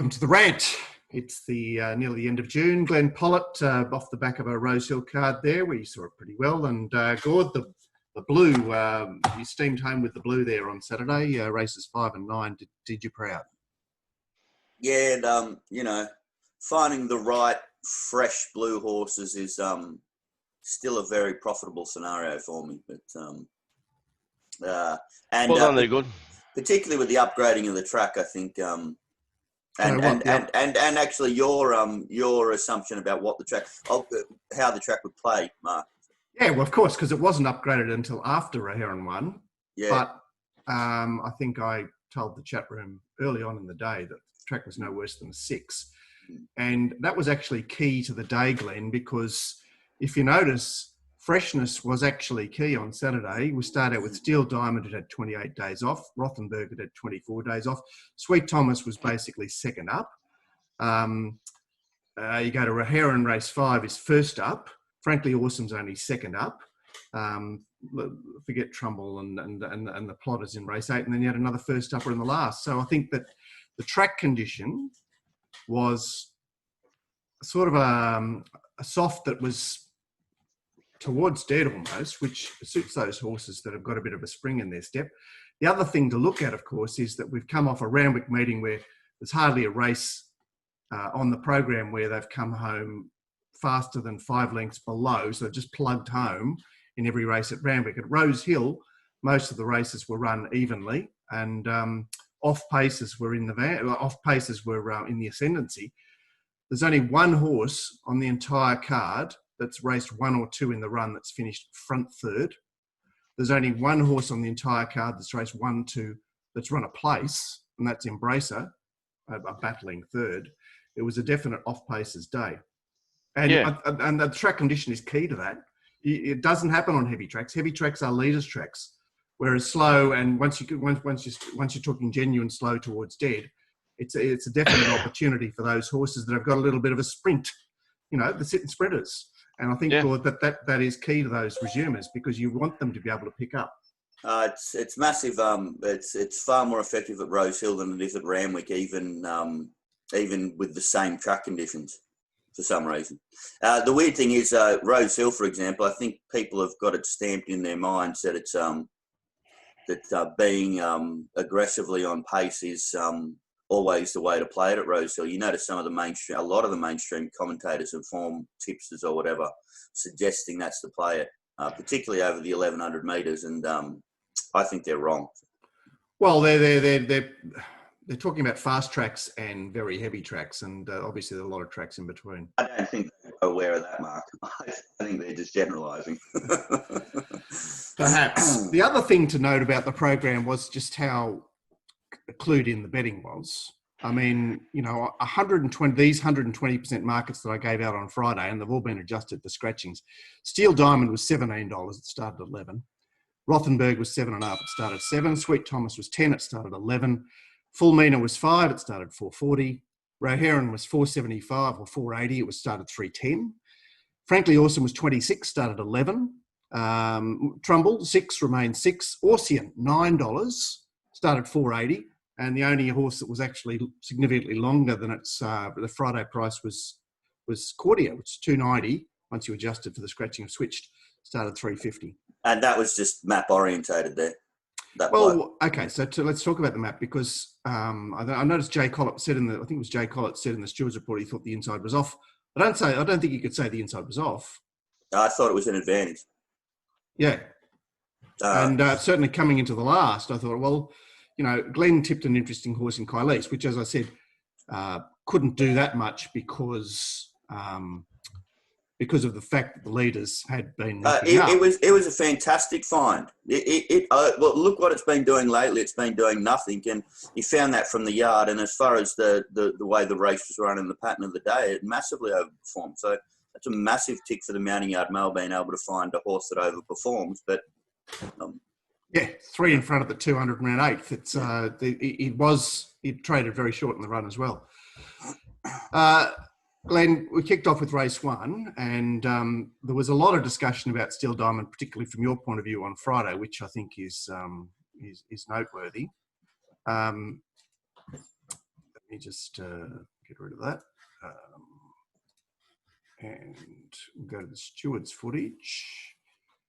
Welcome to the RANT. It's the nearly the end of June. Glenn Pollitt off the back of a Rosehill card there, where you saw it pretty well. And Gord, the blue, you steamed home with the blue there on Saturday. Races 5 and 9 did you proud. Yeah, and you know, finding the right fresh blue horses is still a very profitable scenario for me. But well done, they're good. Particularly with the upgrading of the track, I think. And actually, your assumption about what the track, how the track would play, Mark. Yeah, well, of course, because it wasn't upgraded until after Heron won. Yeah. But I think I told the chat room early on in the day that the track was no worse than a 6. And that was actually key to the day, Glenn, because if you notice, freshness was actually key on Saturday. We started out with Steel Diamond, it had 28 days off. Rothenberg, it had 24 days off. Sweet Thomas was basically second up. You go to Heron race 5 is first up. Frankly Awesome's only second up. Forget Trumbull and the Plotters in race 8, and then you had another first upper in the last. So I think that the track condition was sort of a soft that was towards dead almost, which suits those horses that have got a bit of a spring in their step. The other thing to look at, of course, is that we've come off a Randwick meeting where there's hardly a race on the program where they've come home faster than 5 lengths below. So they've just plugged home in every race at Randwick. At Rose Hill, most of the races were run evenly, and off paces were in the ascendancy. There's only one horse on the entire card that's raced 1 or 2 in the run that's finished front third. There's only one horse on the entire card that's raced 1, 2, that's run a place, and that's Embracer, a battling third. It was a definite off-paces day. And, and the track condition is key to that. It doesn't happen on heavy tracks. Heavy tracks are leaders tracks, whereas slow, and once you're talking genuine slow towards dead, it's a definite opportunity for those horses that have got a little bit of a sprint, you know, the sitting sprinters. And I think, Gord, that is key to those resumers, because you want them to be able to pick up. It's massive. It's far more effective at Rose Hill than it is at Randwick, even with the same track conditions, for some reason. The weird thing is, Rose Hill, for example, I think people have got it stamped in their minds that it's that being aggressively on pace is always the way to play it at Rose Hill. You notice a lot of the mainstream commentators and form tipsters or whatever suggesting that's the play it, particularly over the 1100 metres, and I think they're wrong. Well, they're talking about fast tracks and very heavy tracks, and obviously there are a lot of tracks in between. I don't think they're aware of that, Mark. I think they're just generalising. Perhaps. The other thing to note about the program was just how clued in the betting was. I mean, you know, 120% markets that I gave out on Friday, and they've all been adjusted for scratchings. Steel Diamond was $17. It started at 11. Rothenberg was 7.5. It started at 7. Sweet Thomas was 10. It started at 11. Full Mina was 5. It started at 440. Roheron was 475 or 480. It was started 310. Frankly Awesome was 26. Started at 11. Trumbull 6 remained 6. Orsian $9. Started 480, and the only horse that was actually significantly longer than its the Friday price was Cordia, which is 290. Once you adjusted for the scratching of switched, started 350. And that was just map orientated there. Okay, so let's talk about the map, because I noticed Jay Collett said I think it was Jay Collett said in the stewards report he thought the inside was off. I don't think you could say the inside was off. I thought it was an advantage. Yeah. And certainly coming into the last, I thought, well, you know, Glenn tipped an interesting horse in Kylese, which, as I said, couldn't do that much because of the fact that the leaders had been. It was a fantastic find. Well, look what it's been doing lately. It's been doing nothing, and he found that from the yard. And as far as the way the race was run and the pattern of the day, it massively overperformed. So that's a massive tick for the mounting yard mail, being able to find a horse that overperforms, but. 3 in front of the 200 and 8th. It traded very short in the run as well. Glenn, we kicked off with race 1, and there was a lot of discussion about Steel Diamond, particularly from your point of view on Friday, which I think is noteworthy. Let me just get rid of that. And we'll go to the stewards footage,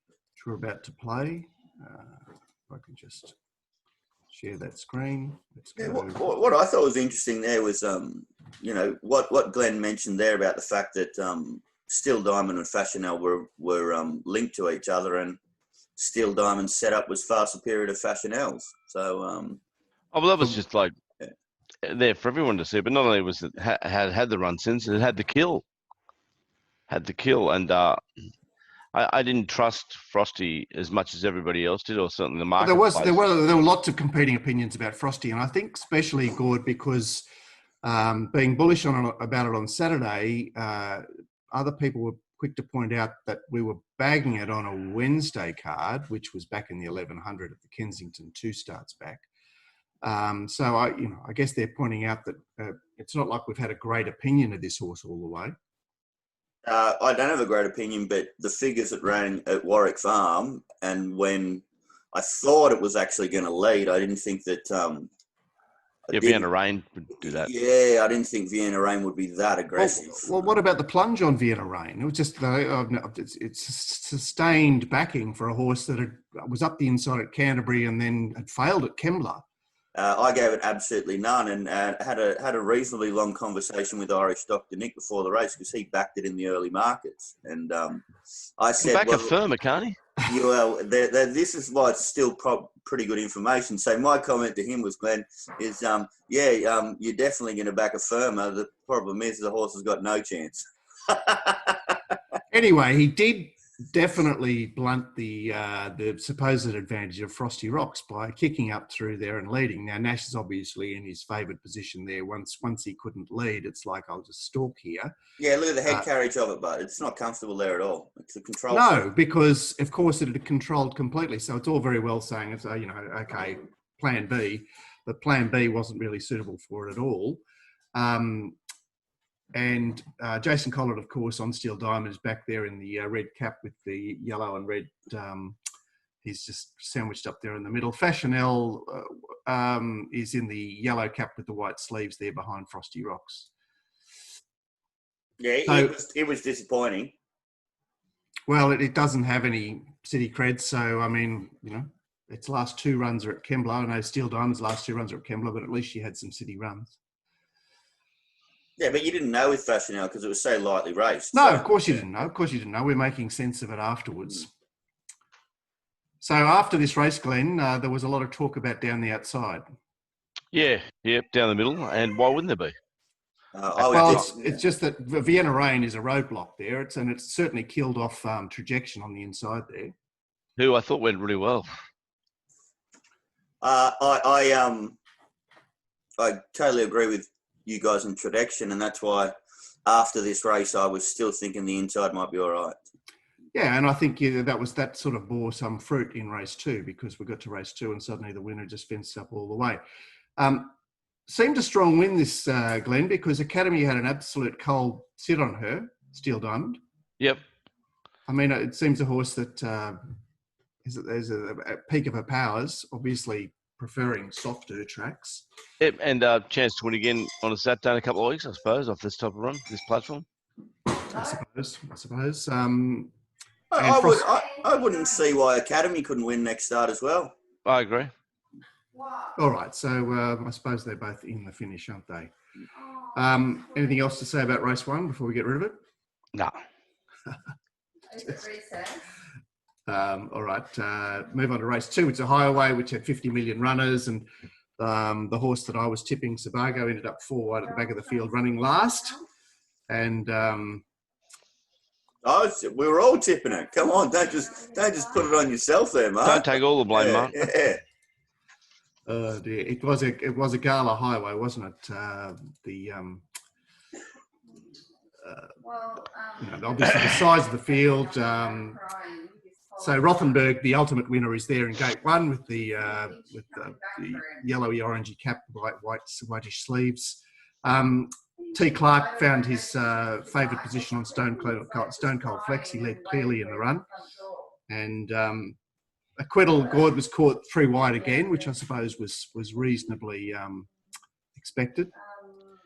which we're about to play. If I can just share that screen. Let's go. Yeah, what I thought was interesting there was, you know, what Glenn mentioned there about the fact that Steel Diamond and Fashionelle were linked to each other, and Steel Diamond's setup was far superior to Fashionelle's. So, oh, well, that was just like there for everyone to see. But not only was it had the run since, it had the kill. And I didn't trust Frosty as much as everybody else did, or certainly the market. There were lots of competing opinions about Frosty, and I think especially, Gord, because being bullish about it on Saturday, other people were quick to point out that we were bagging it on a Wednesday card, which was back in the 1100 at the Kensington 2 starts back. So I guess they're pointing out that it's not like we've had a great opinion of this horse all the way. I don't have a great opinion, but the figures that ran at Warwick Farm, and when I thought it was actually going to lead, I didn't think that. Vienna Rain would do that. Yeah, I didn't think Vienna Rain would be that aggressive. Well, what about the plunge on Vienna Rain? It was just it's sustained backing for a horse that was up the inside at Canterbury and then had failed at Kembla. I gave it absolutely none, and had a reasonably long conversation with Irish Dr. Nick before the race, because he backed it in the early markets. And I said, back a firmer, can't he? Well, this is why it's still pretty good information. So my comment to him was, Glenn, is you're definitely going to back a firmer. The problem is the horse has got no chance. Anyway, he did definitely blunt the supposed advantage of Frosty Rocks by kicking up through there and leading. Now, Nash is obviously in his favoured position there. Once he couldn't lead, it's like, I'll just stalk here. Yeah, look at the head carriage of it, but it's not comfortable there at all. It's a control. No, because, of course, it had controlled completely. So it's all very well saying, it's, okay, plan B, but plan B wasn't really suitable for it at all. And Jason Collett, of course, on Steel Diamond is back there in the red cap with the yellow and red. He's just sandwiched up there in the middle. Fashionelle is in the yellow cap with the white sleeves there behind Frosty Rocks. Yeah, so, it was disappointing. Well, it doesn't have any city creds. So, I mean, its last 2 runs are at Kembla. I know Steel Diamond's last 2 runs are at Kembla, but at least she had some city runs. Yeah, but you didn't know with Fashionelle because it was so lightly raced. No, of course you didn't know. Of course you didn't know. We're making sense of it afterwards. So after this race, Glenn, there was a lot of talk about down the outside. Yeah, down the middle. And why wouldn't there be? It's just that Vienna Rain is a roadblock there. It's certainly killed off Trajection on the inside there. Who I thought went really well. I totally agree with you guys in Trajection, and that's why after this race I was still thinking the inside might be all right. Yeah, and I think that sort of bore some fruit in race 2, because we got to race 2 and suddenly the winner just fenced up all the way. Seemed a strong win this, Glenn, because Academy had an absolute cold sit on her, Steel Diamond. Yep. I mean, it seems a horse that there's a peak of her powers, obviously preferring softer tracks. Yep, and chance to win again on a Saturday in a couple of weeks, I suppose, off this type of run, this platform. I suppose. I wouldn't see why Academy couldn't win next start as well. I agree. All right, so I suppose they're both in the finish, aren't they? Anything else to say about race 1 before we get rid of it? No. All right, move on to race 2. It's a highway which had 50 million runners, and the horse that I was tipping, Sabago, ended up 4 wide at the back of the field, running last. And we were all tipping it. Come on, don't just put it on yourself there, Mark. Don't take all the blame, Mark. Yeah. Oh dear, it was a gala highway, wasn't it? Obviously the size of the field. So Rothenberg, the ultimate winner, is there in gate 1 with the yellowy orangey cap, whitish sleeves. T. Clark found his favoured position on Stone Cold Flex. He led clearly in the run, and Acquittal Gord was caught 3 wide again, which I suppose was reasonably expected.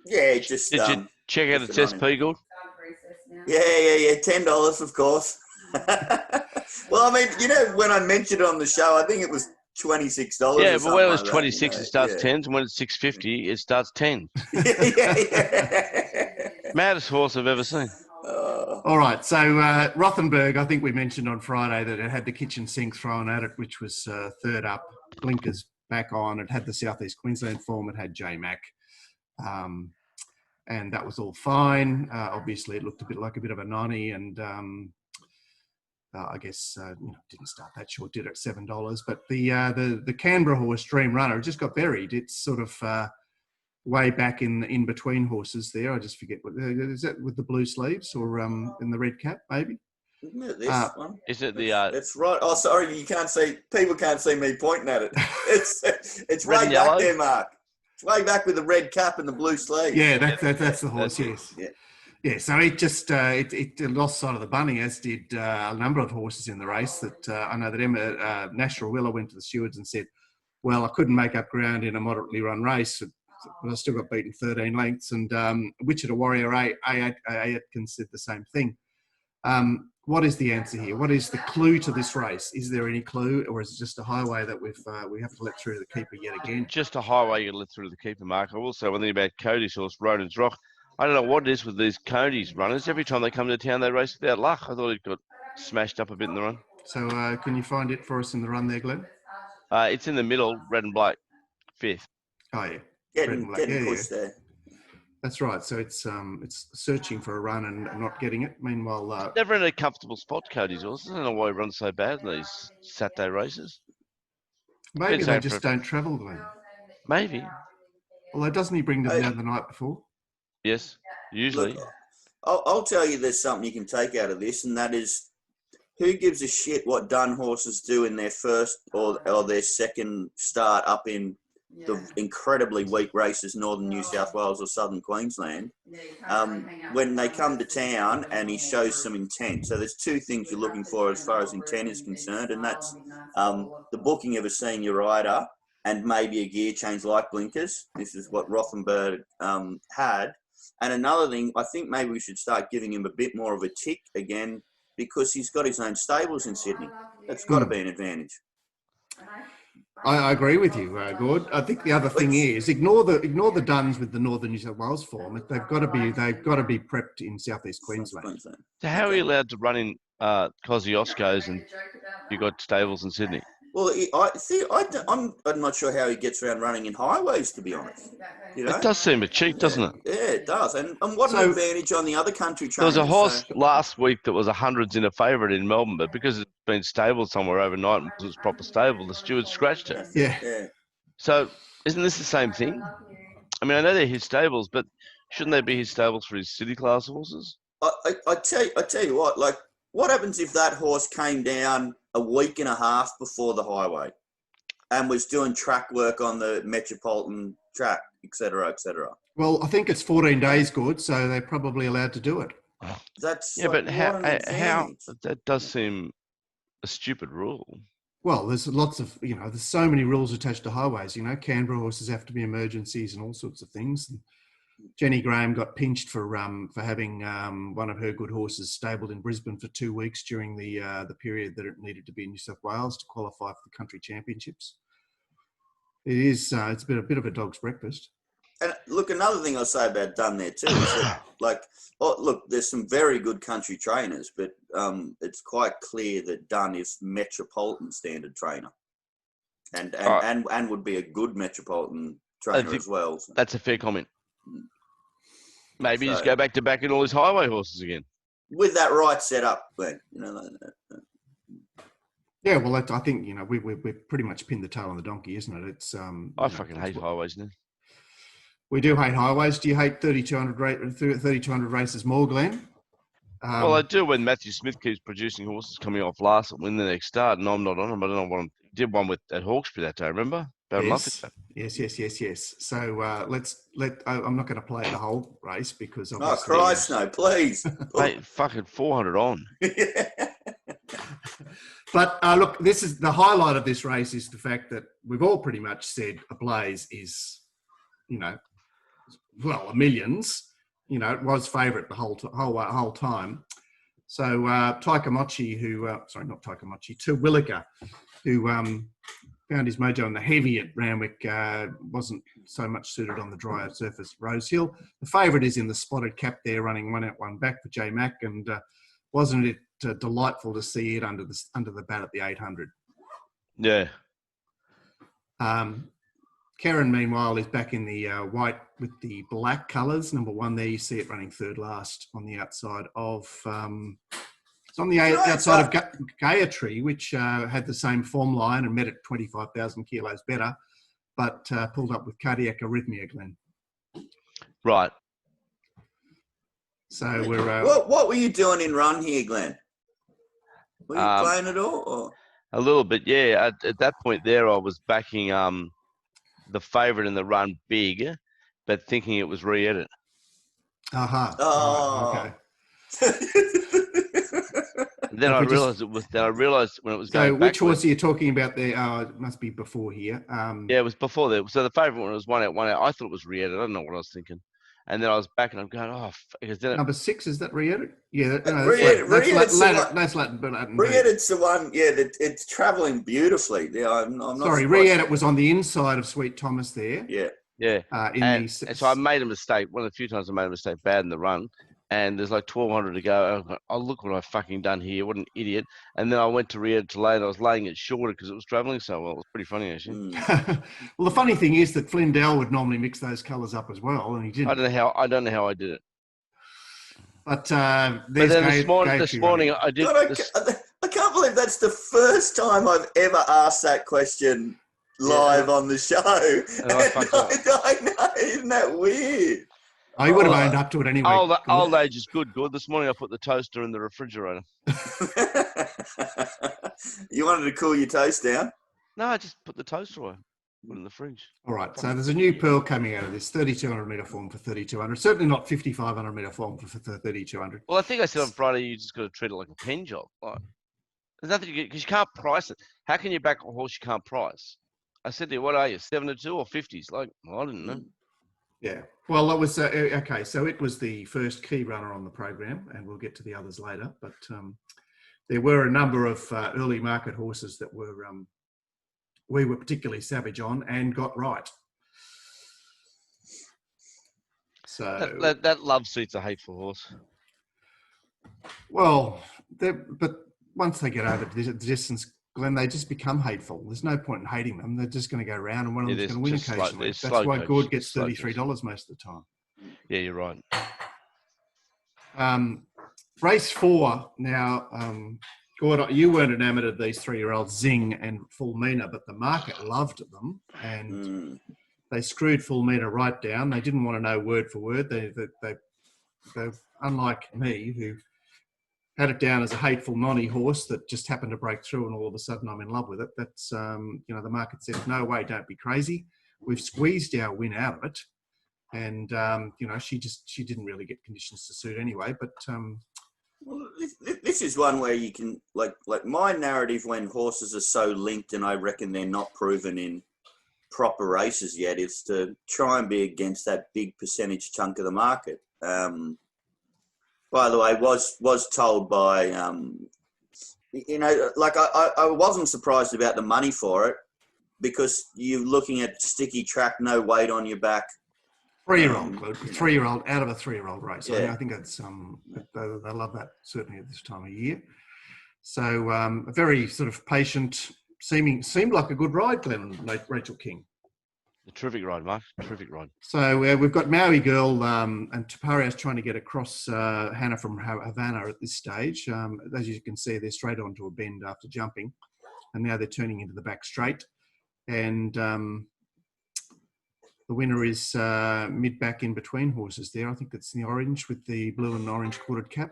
Yeah, just Did you check out its SP, good? Yeah. $10, of course. Well, I mean, when I mentioned it on the show, I think it was $26. Yeah, or but when it was something like 26, it starts 10s, and when it's 650, it starts 10. Yeah. Maddest horse I've ever seen. All right, so Rothenberg, I think we mentioned on Friday that it had the kitchen sink thrown at it, which was third up, blinkers back on. It had the Southeast Queensland form. It had J-Mac, and that was all fine. Obviously, it looked a bit of a nonny, and I guess didn't start that short, did it at $7. But the Canberra horse, Dream Runner, it just got buried. It's sort of way back in between horses there. I just forget what is that with the blue sleeves or in the red cap maybe. Isn't it this one? Is it the? It's right. Oh, sorry, you can't see. People can't see me pointing at it. It's Red way and back yellow? there, Mark. It's way back with the red cap and the blue sleeves. Yeah, that's the horse. That's Yes. Yeah, so it just it lost sight of the bunny, as did a number of horses in the race. That I know that Emma Natural Willa went to the stewards and said, "Well, I couldn't make up ground in a moderately run race, but I still got beaten 13 lengths." And Wichita Warrior Atkins said the same thing. What is the answer here? What is the clue to this race? Is there any clue, or is it just a highway that we have to let through the keeper yet again? Just a highway you let through the keeper, Mark. I will say one thing about Cody's horse, Ronan's Rock. I don't know what it is with these Cody's runners. Every time they come to town, they race without luck. I thought it got smashed up a bit in the run. So can you find it for us in the run there, Glenn? It's in the middle, red and black, 5th. Oh yeah, Getting pushed there. That's right. So it's searching for a run and not getting it. Meanwhile, Never in a comfortable spot, Cody's horse. I don't know why he runs so bad in these Saturday races. maybe they just don't travel, Glenn. Maybe. Although doesn't he bring them down the night before? Yes, usually. Look, I'll tell you there's something you can take out of this, and that is who gives a shit what dun horses do in their first or their second start up in the incredibly weak races, northern New South Wales or southern Queensland, when they come to town and he shows some intent. So there's two things you're looking for as far as intent is concerned, and that's the booking of a senior rider and maybe a gear change like blinkers. This is what Rothenberg had. And another thing, I think maybe we should start giving him a bit more of a tick again because he's got his own stables in Sydney. That's got to be an advantage. I agree with you, Gord. I think the other thing is ignore the duns with the Northern New South Wales form. They've got to be prepped in Southeast Queensland. So how are you allowed to run in Kosciuszko's and you got stables in Sydney? Well, I'm not sure how he gets around running in highways, to be honest. You know? It does seem a cheat, doesn't it? Yeah, it does. And what an advantage on the other country trainers. There was a horse last week that was 100s in a favourite in Melbourne, but because it's been stabled somewhere overnight and it was proper stable, the steward scratched it. Yeah. So isn't this the same thing? I mean, I know they're his stables, but shouldn't they be his stables for his city class horses? I tell you what, like, what happens if that horse came down a week and a half before the highway and was doing track work on the Metropolitan track, et cetera, et cetera? Well, I think it's 14 days, good, so they're probably allowed to do it. That's but how that does seem a stupid rule. Well, there's lots of, there's so many rules attached to highways. Canberra horses have to be emergencies and all sorts of things. And Jenny Graham got pinched for having one of her good horses stabled in Brisbane for 2 weeks during the period that it needed to be in New South Wales to qualify for the country championships. It is it's been a bit of a dog's breakfast. And look, another thing I'll say about Dunn there too is that, there's some very good country trainers, but it's quite clear that Dunn is metropolitan standard trainer, and would be a good metropolitan trainer as well. So. That's a fair comment. Maybe just go back to backing all his highway horses again. With that right setup, Glenn. Yeah, well, I think we've pretty much pinned the tail on the donkey, isn't it? It's I fucking hate highways now. We do hate highways. Do you hate 3,200 races more, Glenn? Well, I do when Matthew Smith keeps producing horses coming off last and win the next start, and I'm not on them. I don't know what I'm. Did one at Hawkesbury that day, remember? About a month ago. Yes. So I'm not going to play the whole race because obviously... Oh, Christ, no, please. Hey, fucking 400 on. But look, this is the highlight of this race is the fact that we've all pretty much said Ablaze is, millions. You know, it was favourite the whole time. So Taikamochi, not Taikamochi, Terwilliger, who found his mojo in the heavy at Randwick, wasn't so much suited on the drier surface at Rosehill. The favourite is in the spotted cap there, running 1 out, 1 back for J Mac, and wasn't it delightful to see it under the bat at the 800? Yeah. Karen, meanwhile, is back in the white with the black colours. Number 1 there, you see it running third last on the outside of... it's on the outside of Gayatri, which had the same form line and met at 25,000 kilos better, but pulled up with cardiac arrhythmia, Glenn. Right. So we're... what were you doing in run here, Glenn? Were you playing at all? Or? A little bit, yeah. At that point there, I was backing the favourite in the run big, but thinking it was re-edit. Aha. Oh. Right, okay. Then I realised it was. Then I realised when it was going. So which horse are you talking about there? It must be before here. Yeah, it was before there. So the favourite one was 1 out, 1 out. I thought it was re-edit. I don't know what I was thinking. And then I was back and I'm going, because then number 6, is that re-edit? Yeah, re-edit's that's Latin. Re-edit's the one. Yeah, it's travelling beautifully. Yeah, I'm not. Sorry, re-edit was on the inside of Sweet Thomas there. Yeah. Yeah. And so I made a mistake. One of the few times I made a mistake bad in the run. And there's like 1,200 to go. Oh, look what I've fucking done here. What an idiot. And then I went to re-edit to lay and I was laying it shorter because it was travelling so well. It was pretty funny, actually. Well, the funny thing is that Flindell would normally mix those colours up as well, and he didn't. I don't know how I did it. But then this morning I did. God, I can't believe that's the first time I've ever asked that question live on the show. I know, isn't that weird? Oh, he would have owned up to it anyway. Old age is good. This morning I put the toaster in the refrigerator. You wanted to cool your toast down? No, I just put the toaster away. Put it in the fridge. All right, so there's a new pearl coming out of this 3,200 metre form for 3,200. Certainly not 5,500 metre form for 3,200. Well, I think I said on Friday you just got to treat it like a pen job. Like, there's nothing because you can't price it. How can you back a horse you can't price? I said to you, what are you, 7-2 or 50s? Like, well, I didn't know. Yeah, well, it was okay. So it was the first key runner on the program, and we'll get to the others later. But there were a number of early market horses that we were particularly savage on and got right. So that love suits a hateful horse. Well, but once they get over the distance, Glenn, they just become hateful. There's no point in hating them. They're just going to go around and one of them's going to win occasionally. That's why Gord gets $33 most of the time. Yeah, you're right. Race 4 now. Gord, you weren't enamoured of these 3-year-olds, Zing and Fulmina, but the market loved them, and they screwed Fulmina right down. They didn't want to know word for word. They unlike me, who had it down as a hateful nonny horse that just happened to break through and all of a sudden I'm in love with it. That's, the market said, no way, don't be crazy. We've squeezed our win out of it. And, she didn't really get conditions to suit anyway. But well, this is one where you can, like my narrative when horses are so linked and I reckon they're not proven in proper races yet is to try and be against that big percentage chunk of the market. By the way, was told by, I wasn't surprised about the money for it because you're looking at sticky track, no weight on your back. 3-year-old out of a 3-year-old race. Yeah. I think that's, they love that certainly at this time of year. So a very sort of patient, seemed like a good ride, Glenn and Rachel King. A terrific ride, Mark. Terrific ride. So we've got Maui Girl and Taparia's trying to get across Hannah from Havana at this stage. As you can see, they're straight onto a bend after jumping. And now they're turning into the back straight. And the winner is mid-back in between horses there. I think that's the orange with the blue and orange quartered cap.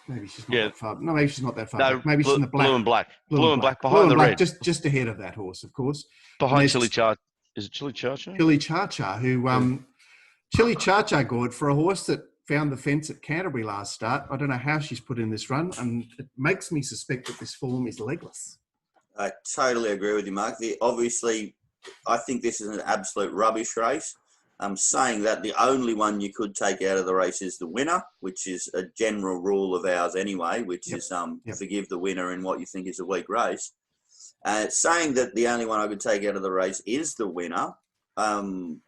Maybe she's not that far. No, maybe she's not that far. No, maybe she's in the black. Blue and black behind the red. Just ahead of that horse, of course. Behind Chili Char. Is it Chili Char-Char? Chili Char-Char, who Chili Char-Char, Gord, for a horse that found the fence at Canterbury last start. I don't know how she's put in this run, and it makes me suspect that this form is legless. I totally agree with you, Mark. Obviously, I think this is an absolute rubbish race. I'm saying that the only one you could take out of the race is the winner, which is a general rule of ours anyway, which is forgive the winner in what you think is a weak race. Saying that the only one I could take out of the race is the winner,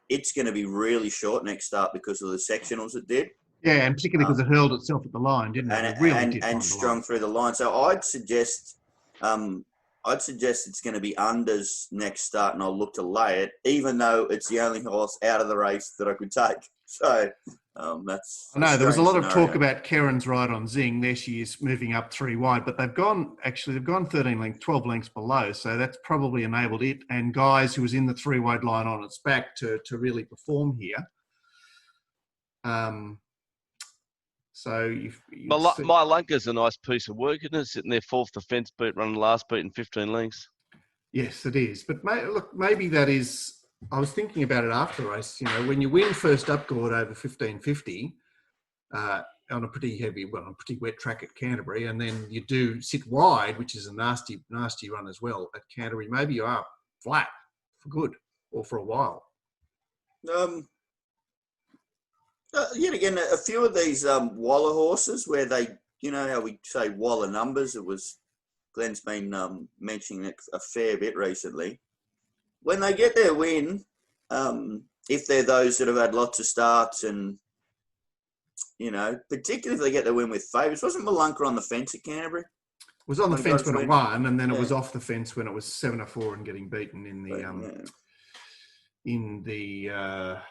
it's going to be really short next start because of the sectionals it did. Yeah, and particularly because it hurled itself at the line, didn't it? It really did. And strung through the line. So I'd suggest it's going to be unders next start, and I'll look to lay it, even though it's the only horse out of the race that I could take. So that's. I know there was a lot of talk about Keren's ride on Zing. There she is moving up 3 wide, but they've gone 12 lengths below. So that's probably enabled it and Guys, who was in the 3 wide line on its back, to really perform here. So My Lunker's a nice piece of work, isn't it? Sitting there 4th defence beat, running last beat in 15 lengths. Yes, it is. But maybe that is. I was thinking about it after the race. When you win first up, Gord, over 1550 on a pretty wet track at Canterbury, and then you do sit wide, which is a nasty run as well at Canterbury. Maybe you are flat for good or for a while. Yet again, a few of these Waller horses where they, how we say Waller numbers, Glenn's been mentioning it a fair bit recently. When they get their win, if they're those that have had lots of starts and, particularly if they get their win with favourites, wasn't Malunka on the fence at Canterbury? It was on the fence when it won, and then it was off the fence when it was 7-4 and getting beaten in the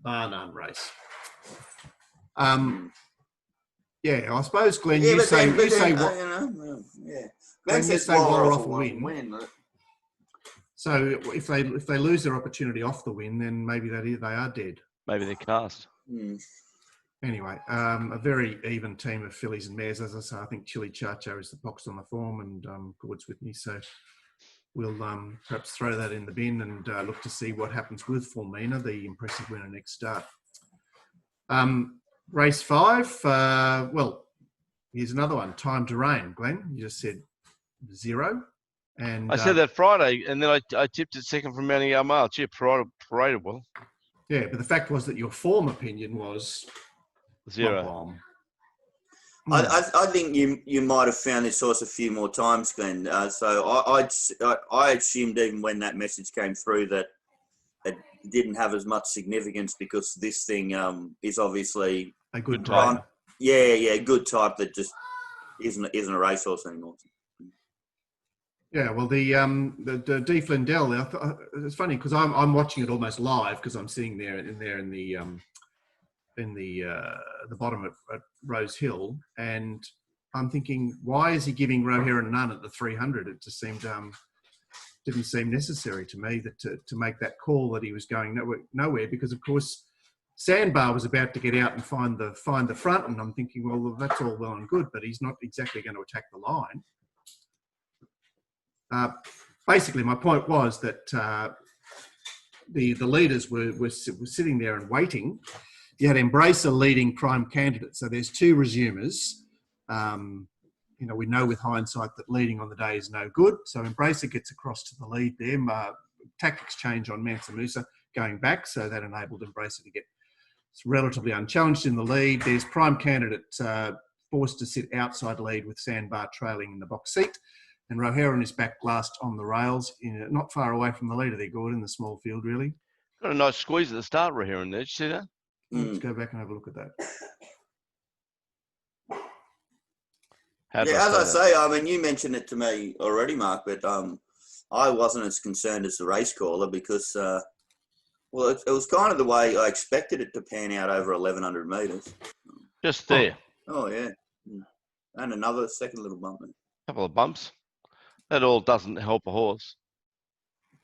Barnum race. I suppose, Glenn, you say Waller off a win. So if they lose their opportunity off the win, then maybe they are dead. Maybe they're cast. Anyway, a very even team of fillies and mares. As I say, I think Chili Chacho is the box on the form, and Gord's with me. So we'll perhaps throw that in the bin and look to see what happens with Formina, the impressive winner next start. Race 5. Here's another one. Time to Rain. Glenn, you just said 0. And I said that Friday, and then I tipped it second from Mounting Almale. Gee, paraded well. Yeah, but the fact was that your form opinion was 0. I think you might have found this horse a few more times, Glenn. So I assumed even when that message came through that it didn't have as much significance because this thing is obviously a good type. Good type that just isn't a racehorse anymore. Yeah, well, the D. Flindell, it's funny because I'm watching it almost live because I'm sitting there in the bottom at Rose Hill, and I'm thinking, why is he giving Rohera none at the 300? It just seemed didn't seem necessary to me to make that call that he was going nowhere because, of course, Sandbar was about to get out and find the front, and I'm thinking, well, that's all well and good, but he's not exactly going to attack the line. Basically, my point was that the leaders were sitting there and waiting. You had Embracer leading prime candidate. So there's 2 resumers. We know with hindsight that leading on the day is no good. So Embracer gets across to the lead there. Tactics change on Mansa Musa going back. So that enabled Embracer to get relatively unchallenged in the lead. There's prime candidate forced to sit outside lead with Sandbar trailing in the box seat. And Rohera is back last on the rails, not far away from the leader there, Gordon, in the small field, really. Got a nice squeeze at the start, Rohera, there. Did you see that? Let's go back and have a look at that. As I say, I mean, you mentioned it to me already, Mark, but I wasn't as concerned as the race caller because, it was kind of the way I expected it to pan out over 1,100 metres. Just there. Oh, yeah. And another second little bump. Couple of bumps. That all doesn't help a horse.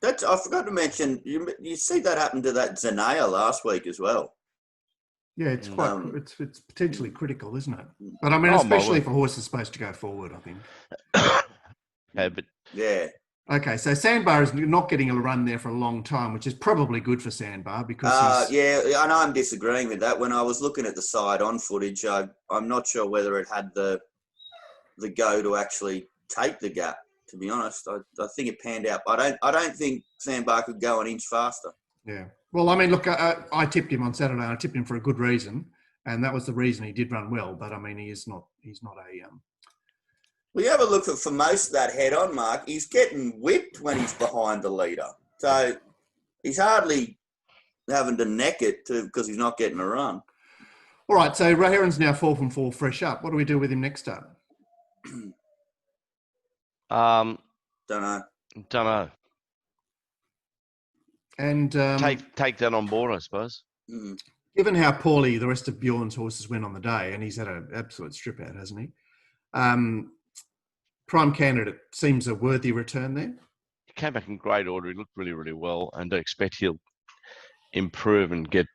I forgot to mention, you see that happen to that Zanaya last week as well. Yeah, it's quite. It's potentially critical, isn't it? But I mean, especially if a horse is supposed to go forward, I think. Okay, but yeah. Okay, so Sandbar is not getting a run there for a long time, which is probably good for Sandbar because. I know I'm disagreeing with that. When I was looking at the side-on footage, I'm not sure whether it had the go to actually take the gap. To be honest, I think it panned out. I don't think Sandbar could go an inch faster. Yeah. Well, I mean, look, I tipped him on Saturday. I tipped him for a good reason, and that was the reason he did run well. But I mean, he's not a. Well, you have a look for most of that head-on, Mark. He's getting whipped when he's behind the leader, so he's hardly having to neck it because he's not getting a run. All right, so Ray Heron's now 4 from 4, fresh up. What do we do with him next start? Don't know. And take that on board, I suppose. Mm. Given how poorly the rest of Bjorn's horses went on the day, and he's had an absolute strip out, hasn't he? Prime Candidate seems a worthy return there. He came back in great order. He looked really, really well, and I expect he'll improve and get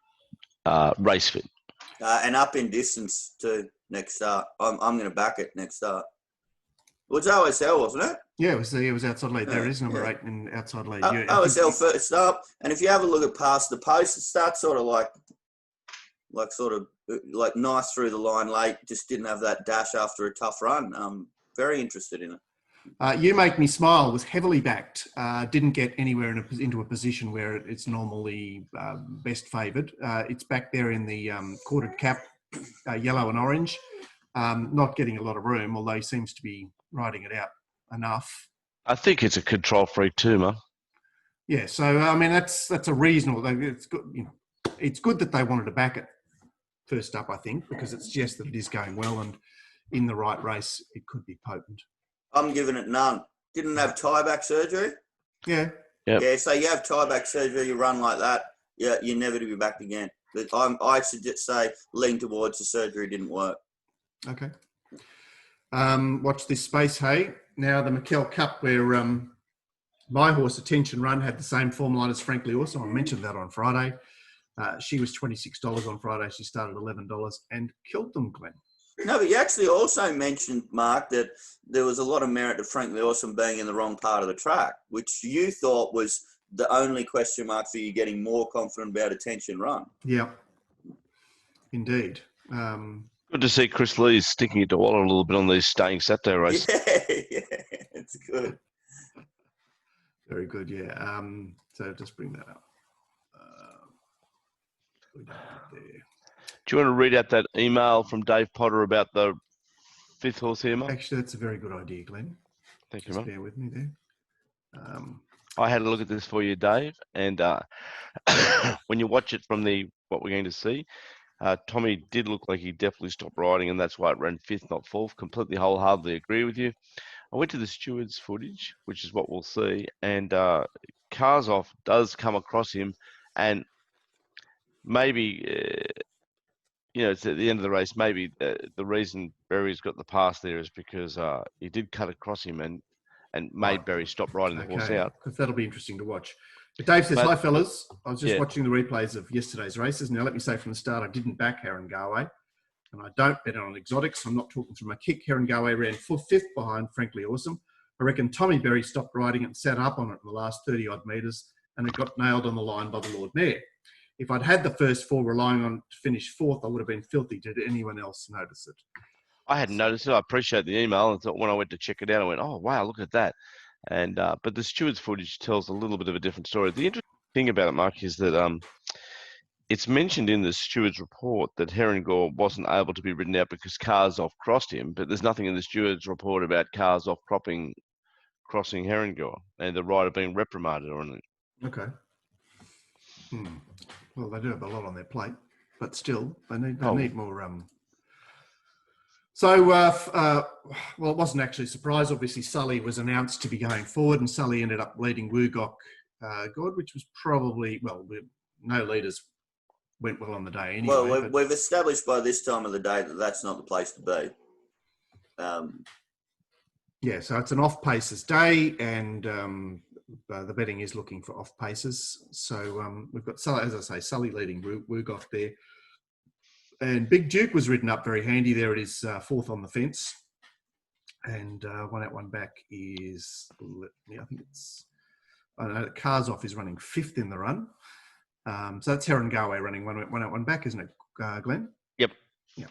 race fit. And up in distance too next start. I'm going to back it next start. Well, it's OSL, wasn't it? Yeah, it was outside lead. There it is, number 8 in outside lead. OSL first up, and if you have a look at past the post, it starts sort of like nice through the line late. Just didn't have that dash after a tough run. Very interested in it. You Make Me Smile was heavily backed. Didn't get anywhere into a position where it's normally best favoured. It's back there in the quartered cap, yellow and orange. Not getting a lot of room, although he seems to be riding it out enough. I think it's a control freak too, man. Yeah, so I mean that's a reasonable. It's good, it's good that they wanted to back it first up, I think, because it suggests that it is going well, and in the right race, it could be potent. I'm giving it none. Didn't have tie-back surgery. Yeah. Yep. Yeah. So you have tie-back surgery, you run like that. Yeah, you're never to be back again. But I should just say lean towards the surgery didn't work. Okay. Watch this space, hey. Now the McKell Cup, where my horse Attention Run had the same form line as Frankly Awesome. I mentioned that on Friday. She was $26 on Friday. She started $11 and killed them, Glenn. No, but you actually also mentioned, Mark, that there was a lot of merit to Frankly Awesome being in the wrong part of the track, which you thought was the only question mark for you getting more confident about Attention Run. Yeah, indeed. Good to see Chris Lee's sticking it to Waller a little bit on these staying Saturday races. Yeah, it's good. Very good, yeah. So just bring that up. There. Do you want to read out that email from Dave Potter about the 5th horse here, Mark? Actually, that's a very good idea, Glenn. Thank you, Just Mark. bear with me there. I had a look at this for you, Dave, and when you watch it from what we're going to see, Tommy did look like he definitely stopped riding, and that's why it ran 5th, not 4th. Completely wholeheartedly agree with you. I went to the stewards footage, which is what we'll see, and Karsov does come across him, and maybe, it's at the end of the race, maybe the reason Berry's got the pass there is because he did cut across him and made Berry stop riding the horse out. Because that'll be interesting to watch. But Dave says, hi, fellas. I was just watching the replays of yesterday's races. Now, let me say from the start, I didn't back Heron Galway, and I don't bet on exotics. I'm not talking from my kick. Heron Galway ran 5th behind Frankly Awesome. I reckon Tommy Berry stopped riding it and sat up on it in the last 30-odd metres, and it got nailed on the line by the Lord Mayor. If I'd had the first 4 relying on to finish 4th, I would have been filthy. Did anyone else notice it? I hadn't noticed it. I appreciate the email. I thought when I went to check it out, I went, oh, wow, look at that. And but the stewards footage tells a little bit of a different story. The interesting thing about it, Mark, is that it's mentioned in the stewards report that Herringor wasn't able to be ridden out because Karsov crossed him, but there's nothing in the stewards report about Karsov crossing Herringor and the rider being reprimanded or anything. Okay. Well, they do have a lot on their plate, but still, they need more. So, well, it wasn't actually a surprise. Obviously, Sully was announced to be going forward, and Sully ended up leading Woogok God, which was probably, no leaders went well on the day anyway. Well, we've established by this time of the day that that's not the place to be. Yeah, so it's an off-paces day, and the betting is looking for off-paces. So we've got, as I say, Sully leading Woogok there. And Big Duke was ridden up very handy. There it is, 4th on the fence. And one out, one back is, I think it's, I don't know, Karsov is running 5th in the run. So that's Heron Galway running one out, one back, isn't it, Glenn? Yep. Yeah.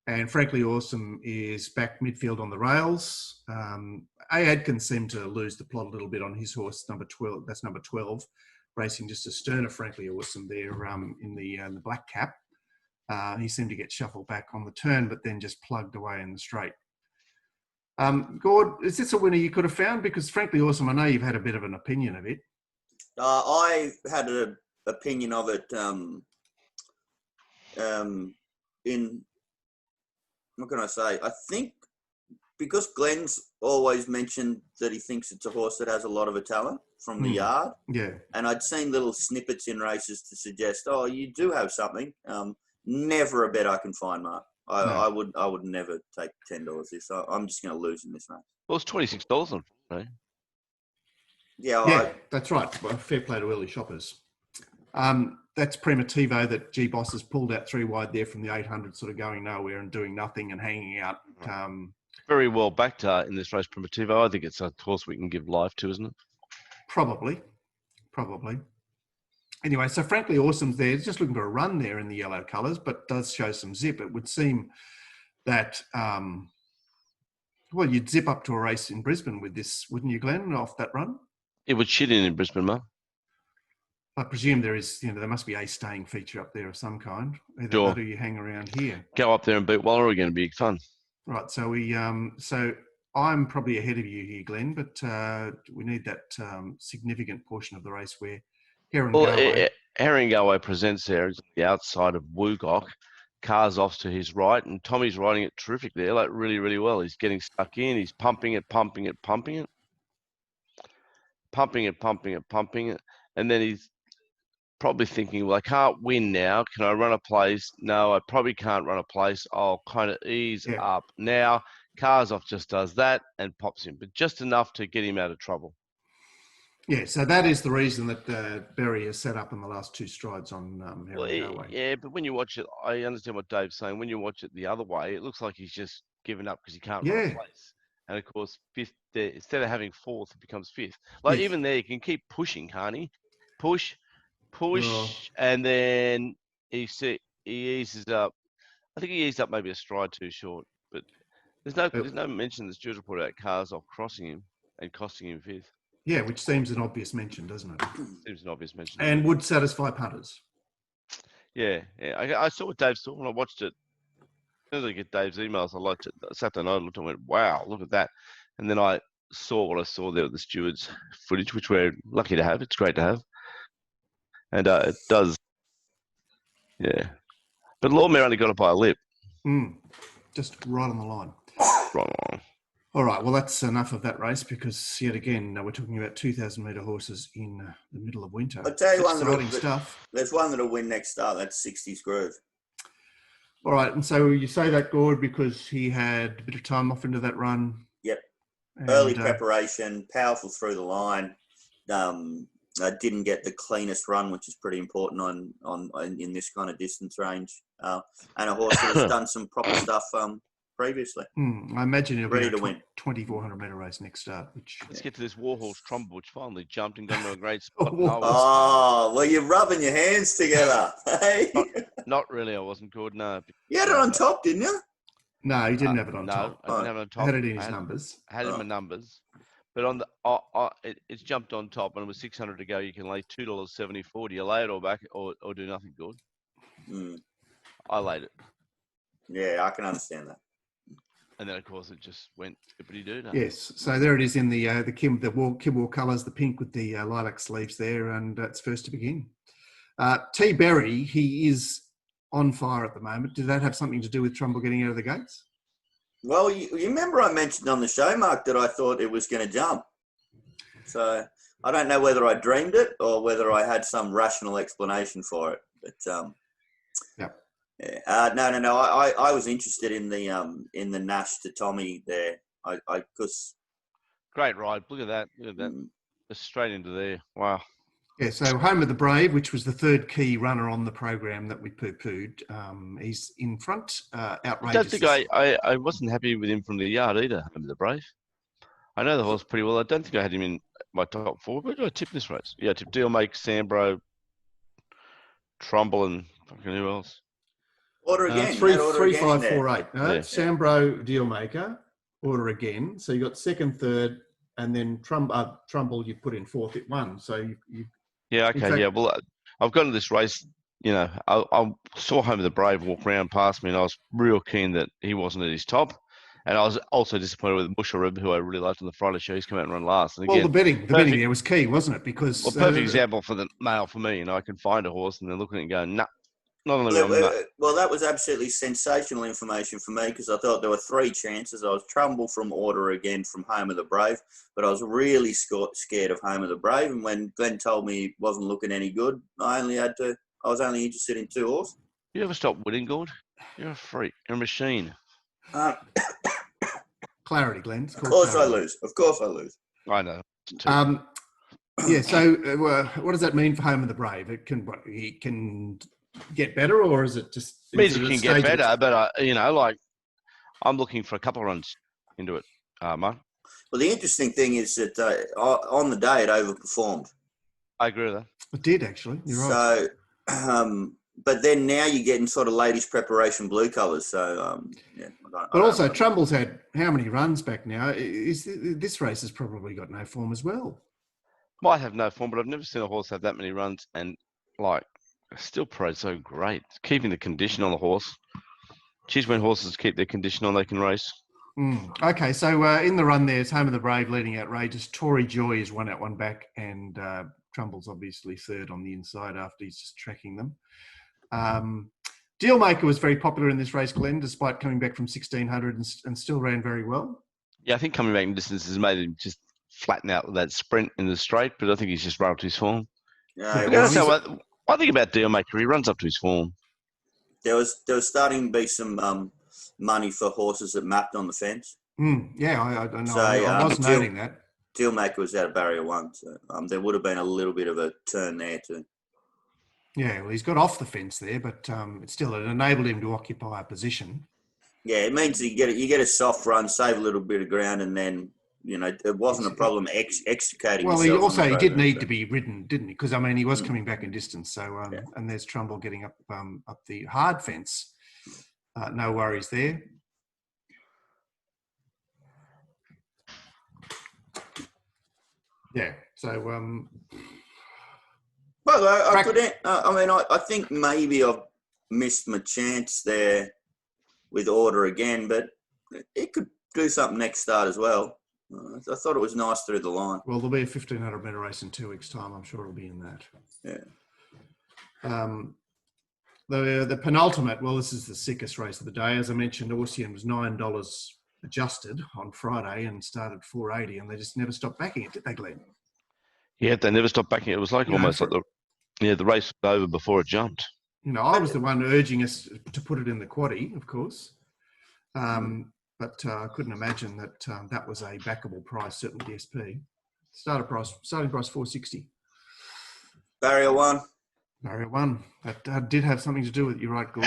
And Frankly Awesome is back midfield on the rails. A. Adkins seemed to lose the plot a little bit on his horse, number 12. That's number 12, racing just astern of Frankly Awesome there in the black cap. He seemed to get shuffled back on the turn, but then just plugged away in the straight. Gord, is this a winner you could have found? Because Frankly Awesome, I know you've had a bit of an opinion of it. I had an opinion of it what can I say? I think because Glenn's always mentioned that he thinks it's a horse that has a lot of a talent from the yard. Yeah. And I'd seen little snippets in races to suggest, oh, you do have something. Never a bet I can find, Mark. I would never take $10 this. I'm just going to lose in this race. Well, it's $26 on Friday. Yeah, that's right. Well, fair play to early shoppers. That's Primitivo that G-Boss has pulled out 3 wide there from the 800, sort of going nowhere and doing nothing and hanging out. Very well backed in this race, Primitivo. I think it's a horse we can give life to, isn't it? Probably. Anyway, so Frankly Awesome's there. It's just looking for a run there in the yellow colours, but does show some zip. It would seem that, you'd zip up to a race in Brisbane with this, wouldn't you, Glenn, off that run? It would shit in Brisbane, Mark. I presume there must be a staying feature up there of some kind. Either Sure. that or you hang around here. Go up there and beat Waller again. It'd be fun. Right. So so I'm probably ahead of you here, Glenn, but we need that significant portion of the race where Herring Galway presents there is the outside of Woogok. Cars off to his right, and Tommy's riding it terrific there, like really, really well. He's getting stuck in. He's pumping it. And then he's probably thinking, well, I can't win now. Can I run a place? No, I probably can't run a place. I'll kind of ease up. Now, Cars Off just does that and pops him, but just enough to get him out of trouble. Yeah, so that is the reason that Berry has set up in the last 2 strides on Herring Galway. Yeah, but when you watch it, I understand what Dave's saying. When you watch it the other way, it looks like he's just given up because he can't run a place. And of course, 5th there, instead of having 4th, it becomes 5th. Like even there, you can keep pushing, can't he? Push, and then he eases up. I think he eased up maybe a stride too short, but there's no mention in the Stewards report about Cars Off crossing him and costing him 5th. Yeah, which seems an obvious mention, doesn't it? Seems an obvious mention. And would satisfy punters. Yeah. I saw what Dave saw when I watched it. As soon as I get Dave's emails, I liked it. Saturday night, I looked and went, wow, look at that. And then I saw what I saw there with the Stewards footage, which we're lucky to have. It's great to have. And it does. Yeah. But Lawmare only got it by a lip. Just right on the line. Right on. All right, well, that's enough of that race because, yet again, we're talking about 2,000-metre horses in the middle of winter. I'll tell you there's one that'll win next start. That's 60's Groove. All right, and so you say that, Gord, because he had a bit of time off into that run. Yep. Early preparation, powerful through the line. Didn't get the cleanest run, which is pretty important on in this kind of distance range. And a horse that has done some proper stuff previously. I imagine he'll ready be to win. 2,400-metre race next start. Let's get to this Warhorse Trumbull, which finally jumped and got into a great spot. Well, you're rubbing your hands together. Hey? Not really. I wasn't good. No. You had it on top, didn't you? No, he didn't have it on No, top. I didn't have it on top. I had it in his numbers. I had it in my numbers. But on the it's jumped on top, and it was 600 to go. You can lay $2.70. Do you lay it all back or do nothing good? I laid it. Yeah, I can understand that. And then, of course, it just went hippity-doo. Yes. So there it is in the Kimwell colours, the pink with the lilac sleeves there, and it's first to begin. T. Berry, he is on fire at the moment. Did that have something to do with Trumbull getting out of the gates? Well, you remember I mentioned on the show, Mark, that I thought it was going to jump. So I don't know whether I dreamed it or whether I had some rational explanation for it. But no. I was interested in the Nash to Tommy there. Because great ride. Look at that. Just straight into there. Wow. Yeah, so Home of the Brave, which was the third key runner on the program that we poo-pooed, he's in front, outrageous. I don't think I wasn't happy with him from the yard either, Home of the Brave. I know the horse pretty well. I don't think I had him in my top 4. Where did I tip this race? Yeah, I tipped Deal Make, Sambro, Trumbull, and fucking who else? Order again. Three, That order three, again five, there. 4, 8. No, Yeah. Sambro Dealmaker, order again. So you got second, third, and then Trumbull you put in fourth at 1. So you Yeah, in okay, fact- yeah. Well, I've gone to this race. You know, I saw Home of the Brave walk around past me, and I was real keen that he wasn't at his top. And I was also disappointed with Musharib, who I really liked on the Friday show. He's come out and run last. And Well, again, the betting there was key, wasn't it? Because perfect example for the male for me. You know, I can find a horse and then look at it and go, nah, not only I'm not. Well, that was absolutely sensational information for me because I thought there were 3 chances. I was Trumbull from Order again from Home of the Brave, but I was really scared of Home of the Brave. And when Glenn told me he wasn't looking any good, I was only interested in 2 horses. You ever stop winning, Gord? You're a freak. You're a machine. clarity, Glenn. Of course I lose. I know. Yeah. So, what does that mean for Home of the Brave? It can get better, or is it just Means it can get better, but you know, like I'm looking for a couple of runs into it, Mark. Well, the interesting thing is that on the day it overperformed. I agree with that. It did actually. You're right. So, but then now you're getting sort of ladies preparation blue colours. So, yeah. But also, Trumbull's had how many runs back now? This race has probably got no form as well. Might have no form, but I've never seen a horse have that many runs and like still parade so great. Keeping the condition on the horse. Geez, when horses keep their condition on, they can race. Okay, so in the run there's Home of the Brave leading outrageous. Tory Joy is 1 out, 1 back, and Trumbull's obviously third on the inside after he's just tracking them. Dealmaker was very popular in this race, Glenn, despite coming back from 1600 and still ran very well. Yeah, I think coming back in distance has made him just flatten out with that sprint in the straight, but I think he's just run up to his form. I think about Dealmaker, he runs up to his form. There was starting to be some money for horses that mapped on the fence. Yeah, I know. So, I was noting that. Dealmaker was out of barrier 1, so there would have been a little bit of a turn there too. Yeah, well, he's got off the fence there, but it enabled him to occupy a position. Yeah, it means you get a soft run, save a little bit of ground, and then it wasn't a problem extricating. Well, he did need to be ridden, didn't he? Because I mean, he was coming back in distance. So and there's Trumbull getting up the hard fence. No worries there. Yeah. So. Well, I think maybe I've missed my chance there with Order again, but it could do something next start as well. I thought it was nice through the line. Well, there'll be a 1,500 metre race in 2 weeks' time. I'm sure it'll be in that. Yeah. The penultimate, well, this is the sickest race of the day. As I mentioned, Orsian was $9 adjusted on Friday and started 480, and they just never stopped backing it, did they, Glenn? Yeah, they never stopped backing it. It was like almost like the race was over before it jumped. I was the one urging us to put it in the quaddie, of course. But I couldn't imagine that that was a backable price, certainly the SP. Starting price 460. Barrier 1. Barrier 1. That did have something to do with it. You're right, Gord.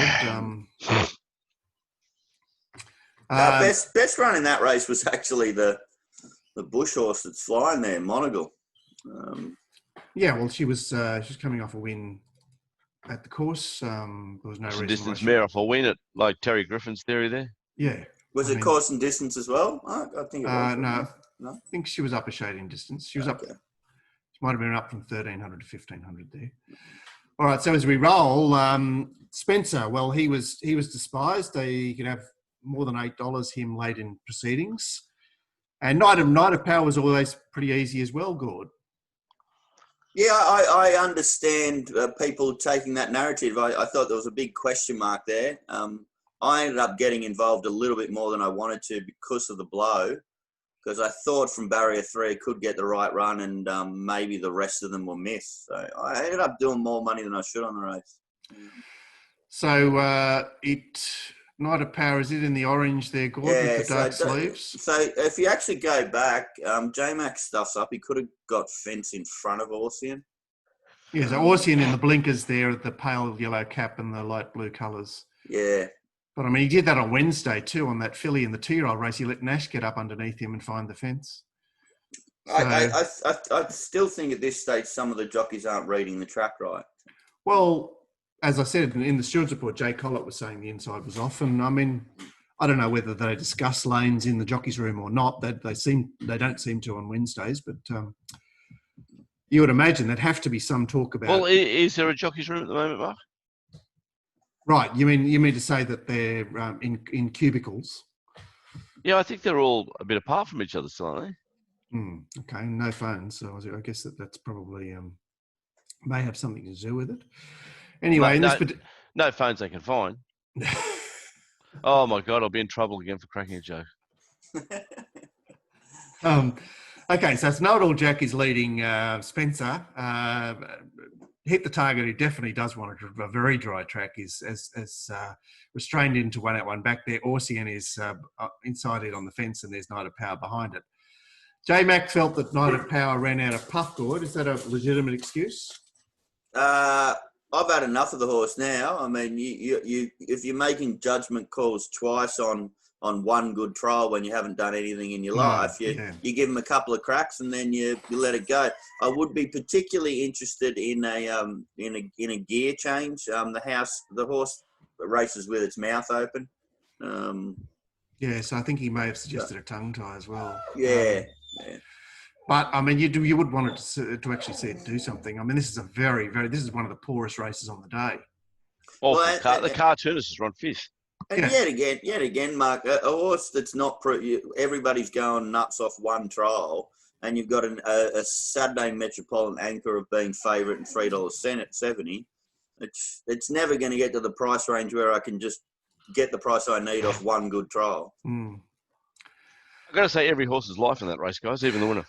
Best run in that race was actually the bush horse that's flying there, Monagle. Yeah, well, she was coming off a win at the course. There was no reason. Distance mare off a win at like Terry Griffin's theory there. Yeah. Was it course and distance as well? I think it was. No, I think she was up a shade in distance. She was up. She might have been up from 1,300 to 1,500 there. All right, so as we roll, Spencer. Well, he was despised. He could have more than $8. Him late in proceedings, and Night of Power was always pretty easy as well, Gord. Yeah, I understand people taking that narrative. I thought there was a big question mark there. I ended up getting involved a little bit more than I wanted to because of the blow, because I thought from barrier 3 could get the right run and maybe the rest of them were missed. So I ended up doing more money than I should on the race. So Night of Power, is it in the orange there, Gord, with the dark sleeves? So if you actually go back, J-Max stuffs up. He could have got fence in front of Orsian. Yeah, so Orsian in the blinkers there, the pale yellow cap and the light blue colours. Yeah. But I mean, he did that on Wednesday too, on that filly in the 2-year-old race. He let Nash get up underneath him and find the fence. So, I still think at this stage some of the jockeys aren't reading the track right. Well, as I said in the stewards report, Jay Collett was saying the inside was off, and I mean, I don't know whether they discuss lanes in the jockeys' room or not. That they don't seem to on Wednesdays, but you would imagine there'd have to be some talk about. Well, is there a jockeys' room at the moment, Mark? Right, you mean to say that they're in cubicles? Yeah, I think they're all a bit apart from each other, still, aren't they? Okay, no phones, so I guess that's probably may have something to do with it. Anyway, no phones they can find. Oh my God, I'll be in trouble again for cracking a joke. Okay, so it's Know-It-All Jack is leading Spencer. Hit the Target, who definitely does want a very dry track, is as restrained into 1 out 1 back there. Orsien is inside it on the fence, and there's Night of Power behind it. J Mac felt that Night of Power ran out of puff gourd. Is that a legitimate excuse? I've had enough of the horse now. I mean, you if you're making judgment calls twice on one good trial when you haven't done anything in your life, you give them a couple of cracks and then you let it go. I would be particularly interested in a gear change. The horse races with its mouth open. So I think he may have suggested a tongue tie as well. Yeah. But I mean, you would want it to actually see it do something. I mean, this is a this is one of the poorest races on the day. Well, the cartoonist is run fifth. And yet again, Mark, a horse that's not everybody's going nuts off one trial, and you've got a Saturday Metropolitan anchor of being favourite and $3.70. It's never going to get to the price range where I can just get the price I need off one good trial. I've got to say, every horse's life in that race, guys, even the winner.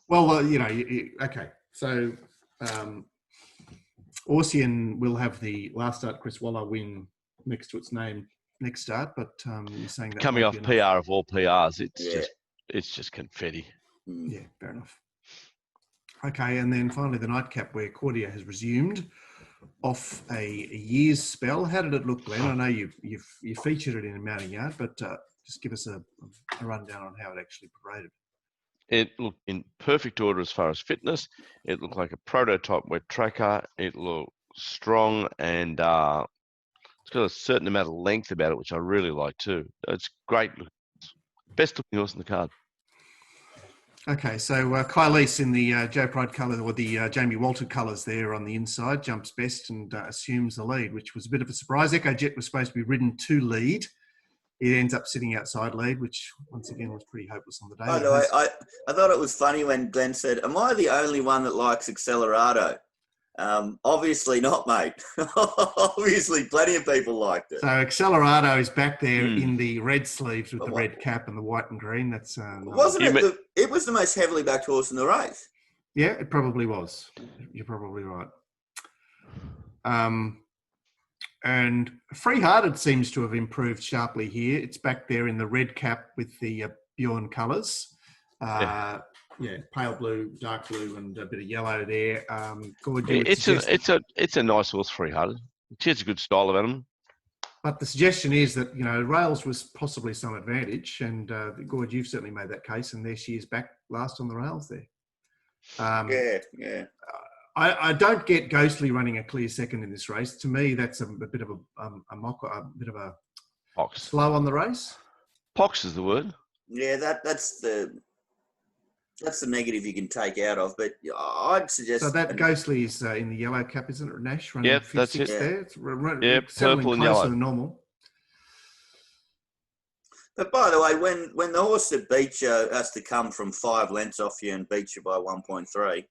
Well, okay. So Orsien will have the last start Chris Waller win next to its name next start, but you're saying that coming off PR of all PRs, it's just confetti. Yeah, fair enough. Okay, and then finally the nightcap where Cordia has resumed off a year's spell. How did it look, Glenn? I know you featured it in a mounting yard, but just give us a rundown on how it actually paraded. It looked in perfect order as far as fitness. It looked like a prototype wet tracker. It looked strong and it's got a certain amount of length about it, which I really like too. It's great. Best looking horse in the card. Okay, so Kylese in the Joe Pride colours, or the Jamie Walter colours there on the inside, jumps best and assumes the lead, which was a bit of a surprise. Echo Jet was supposed to be ridden to lead. It ends up sitting outside lead, which once again was pretty hopeless on the day. By the way, I thought it was funny when Glenn said, "Am I the only one that likes Accelerado?" Obviously not, mate. Obviously, plenty of people liked it. So Accelerado is back there in the red sleeves with the red cap and the white and green. That's wasn't it? It was the most heavily backed horse in the race. Yeah, it probably was. You're probably right. And Free Hearted seems to have improved sharply here. It's back there in the red cap with the Bjorn colours. Pale blue, dark blue, and a bit of yellow there. It's a nice horse, Free Hearted. She has a good style of animal. But the suggestion is that, rails was possibly some advantage, and Gord, you've certainly made that case, and there she is back last on the rails there. I don't get Ghostly running a clear second in this race. To me, that's a bit of a mock, a bit of a pox. Slow on the race. Pox is the word. Yeah, that's the negative you can take out of. But I'd suggest. So that Ghostly is in the yellow cap, isn't it, Nash? Running that's it. There. It's purple and yellow. Than normal. But by the way, when the horse that beats you has to come from 5 lengths off you and beats you by 1.3.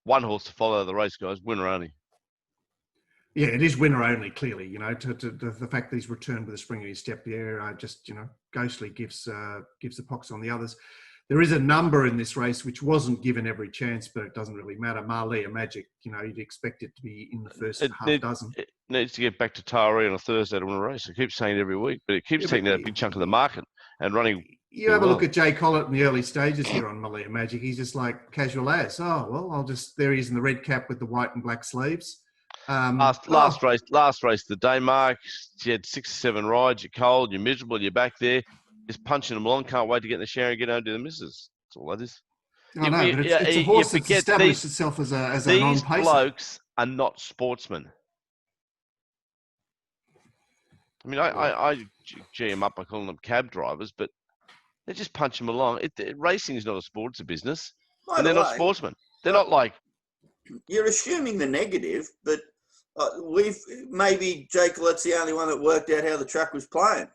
One horse to follow the race, guys. Winner only. Yeah, it is winner only. Clearly, to the fact that he's returned with a spring in his step there, Ghostly gives the pox on the others. There is a number in this race which wasn't given every chance, but it doesn't really matter. Marlia Magic, you'd expect it to be in the first half dozen. It needs to get back to Taree on a Thursday to win a race. I keep saying it every week, but it keeps taking a big chunk of the market and running. You have a look at Jay Collett in the early stages here on Malia Magic. He's just like casual as. Oh, well, there he is in the red cap with the white and black sleeves. Last race of the day, Mark. You had 6 or 7 rides. You're cold. You're miserable. You're back there, just punching them along. Can't wait to get in the shower and get home to the missus. That's all that is. I know, but it's a horse that's established itself as an on-pacer. These blokes are not sportsmen. I mean, I GM up, I call them cab drivers, but they just punch them along. Racing is not a sport, it's a business. And they're not sportsmen. They're not like... You're assuming the negative, but maybe Jake Collette's the only one that worked out how the track was playing.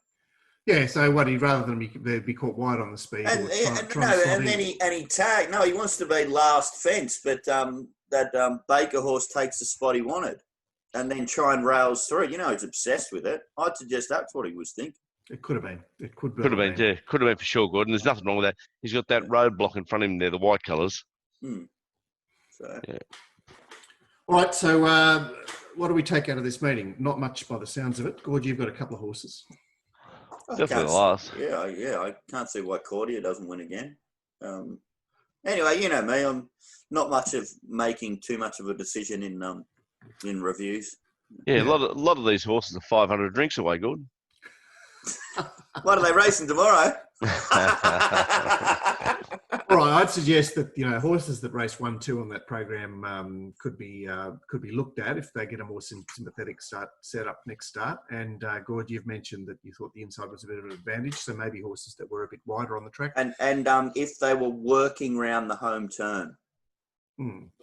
Yeah, so what, he'd rather than be caught wide on the speed? And then he tagged. No, he wants to be last fence, but that Baker horse takes the spot he wanted and then try and rails through. You know, he's obsessed with it. I'd suggest that's what he was thinking. It could have been. It could have been, yeah. Could have been for sure, Gordon. There's nothing wrong with that. He's got that roadblock in front of him there, the white colours. So. Yeah. All right, so what do we take out of this meeting? Not much by the sounds of it. Gord, you've got a couple of horses. Definitely the last. Yeah, I can't see why Cordia doesn't win again. Anyway, you know me, I'm not much of making too much of a decision in reviews. Yeah, a lot of these horses are 500 drinks away, Gordon. What are they racing tomorrow? All right, I'd suggest that horses that race 1-2 on that program could be looked at if they get a more sympathetic set up next start. And Gord, you've mentioned that you thought the inside was a bit of an advantage, so maybe horses that were a bit wider on the track. And if they were working round the home turn,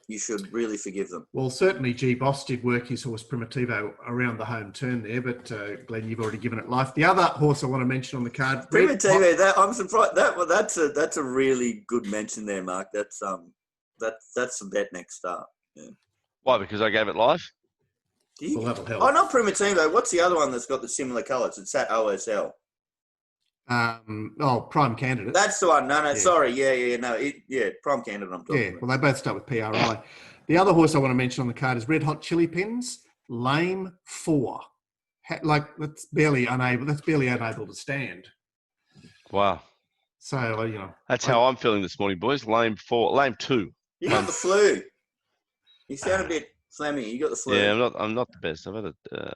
you should really forgive them. Well, certainly G Boss did work his horse Primitivo around the home turn there, but Glenn, you've already given it life. The other horse I want to mention on the card, Primitivo. I'm surprised that's a really good mention there, Mark. That's the bet next start. Yeah. Why? Because I gave it life. Well, that'll help. Oh, not Primitivo. What's the other one that's got the similar colours? It's that OSL. Prime Candidate. That's the one. No, sorry. Yeah, Prime Candidate I'm talking about. Well, they both start with PRI. The other horse I want to mention on the card is Red Hot Chili Pins, lame 4. That's barely unable to stand. Wow. So, That's how I'm feeling this morning, boys. Lame 2. You got the flu. You sound a bit phlegmy. You got the flu. Yeah, I'm not the best. I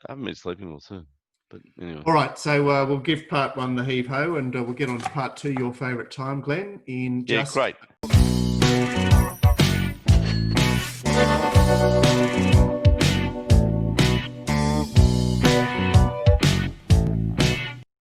haven't been sleeping well too. But anyway. All right, so we'll give part 1 the heave-ho, and we'll get on to part 2, your favourite time, Glenn, in just... Yeah, great.